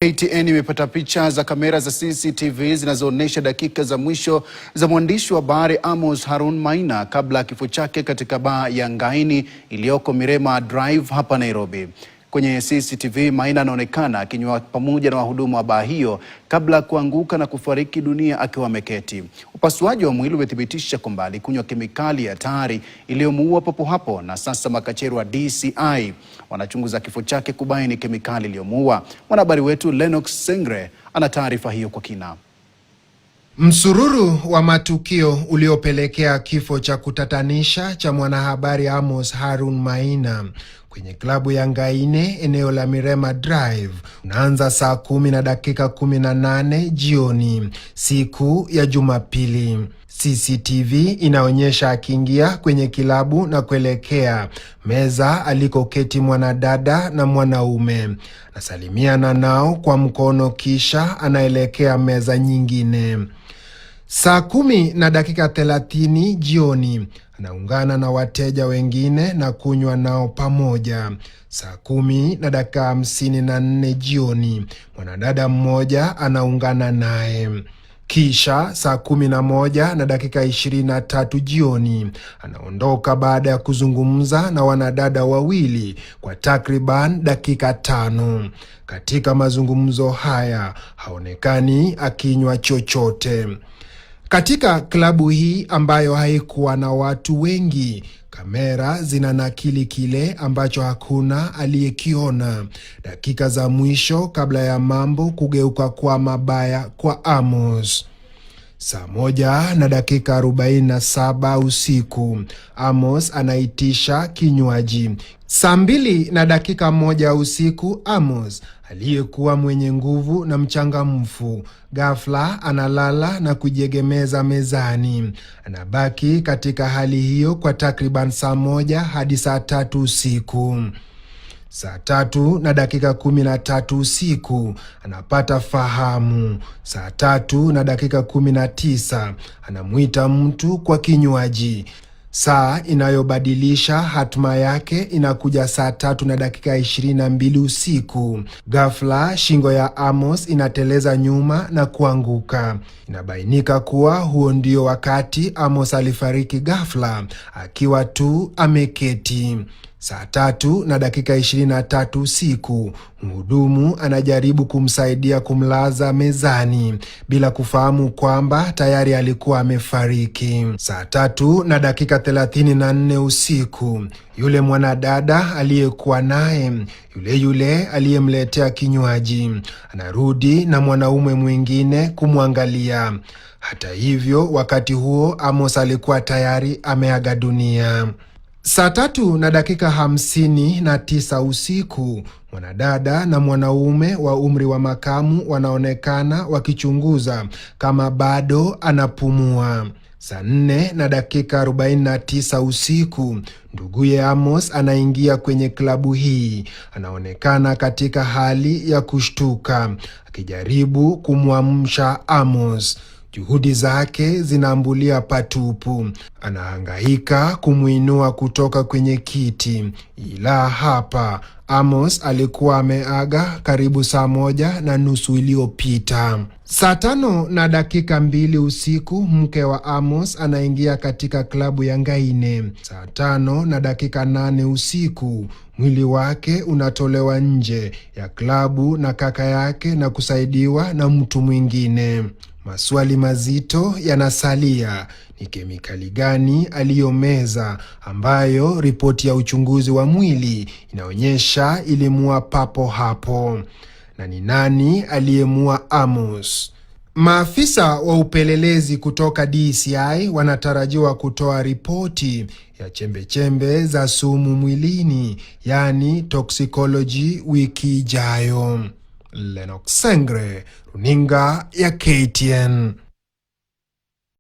KTN imepata picha za kamera za CCTV zinazoonyesha dakika za mwisho za mwandishi wa habari Amos Harun Maina kabla ya kifo chake katika baa ya Ngaini iliyoko Mirema Drive hapa Nairobi. Kwenye CCTV, Maina anaonekana akinywa pamoja na wahudumu wa baa hiyo kabla ya kuanguka na kufariki dunia akiwa ameketi. Upasuaji wa mwili umethibitisha kwamba alikunywa kemikali hatari iliyomuua papo hapo, na sasa makachero wa DCI wanachunguza kifo chake kubaini kemikali iliyomuua. Mwanahabari wetu Lennox Sengre ana taarifa hiyo kwa kina. Msururu wa matukio uliopelekea kifo cha kutatanisha cha mwanahabari Amos Harun Maina kwenye klabu ya Ngaine eneo la Mirema Drive unaanza saa 10:18 jioni siku ya Jumapili. CCTV inaonyesha akiingia kwenye kilabu na kuelekea meza alikoketi mwanadada na mwanaume. Anasalimiana nao kwa mkono kisha anaelekea meza nyingine. Saa 10:30 jioni anaungana na wateja wengine na kunywa nao pamoja. Saa 10:54 jioni mwanadada mmoja anaungana naye. Kisha saa 11:23 jioni anaondoka baada ya kuzungumza na wanadada wawili kwa takriban dakika 5. Katika mazungumzo haya haonekani akinywa chochote. Katika klabu hii ambayo haikuwa na watu wengi, kamera zinanakili kile ambacho hakuna aliyekiona dakika za mwisho kabla ya mambo kugeuka kwa mabaya kwa Amos. Saa 1:47 usiku Amos anaitisha kinywaji. Saa 2:01 usiku Amos, aliyekuwa mwenye nguvu na mchangamfu, ghafla analala na kujiegemeza mezani. Anabaki katika hali hiyo kwa takriban saa 1 hadi saa 3 usiku. Saa 3:13 usiku anapata fahamu. Saa 3:19 anamuita mtu kwa kinywaji. Saa inayobadilisha hatma yake inakuja saa 3:22 usiku. Ghafla shingo ya Amos inateleza nyuma na kuanguka. Inabainika kuwa huo ndio wakati Amos alifariki ghafla akiwa tu ameketi. Saa 3:23 usiku mhudumu anajaribu kumsaidia kumlaza mezani bila kufahamu kwamba tayari alikuwa amefariki. Saa 3:34 usiku yule mwanadada aliyekuwa naye, yule aliyemletea kinywaji, anarudi na mwanaume mwingine kumwangalia. Hata hivyo, wakati huo Amos alikuwa tayari ameaga dunia. Saa 3:59 usiku mwanadada na mwanaume wa umri wa makamu wanaonekana wakichunguza kama bado anapumua. Saa 4:49 usiku nduguye Amos anaingia kwenye klabu hii. Anaonekana katika hali ya kushtuka akijaribu kumwamsha Amos. Juhudi zake zinaambulia patupu. Anahangaika kumuinua kutoka kwenye kiti, ila hapa Amos alikuwa ameaga karibu saa 1:30 iliyopita. Saa 5:02 usiku mke wa Amos anaingia katika klabu ya Ngaine. Saa 5:08 usiku mwili wake unatolewa nje ya klabu na kaka yake na kusaidiwa na mtu mwingine. Maswali mazito yanasalia. Ni kemikali gani aliyomeza ambayo ripoti ya uchunguzi wa mwili inaonyesha ilimuua papo hapo? Na ni nani aliyemua Amos? Maafisa wa upelelezi kutoka DCI wanatarajiwa kutoa ripoti ya chembechembe za sumu mwilini, yani toxicology, wiki ijayo. Lennox Sengre, runinga ya KTN.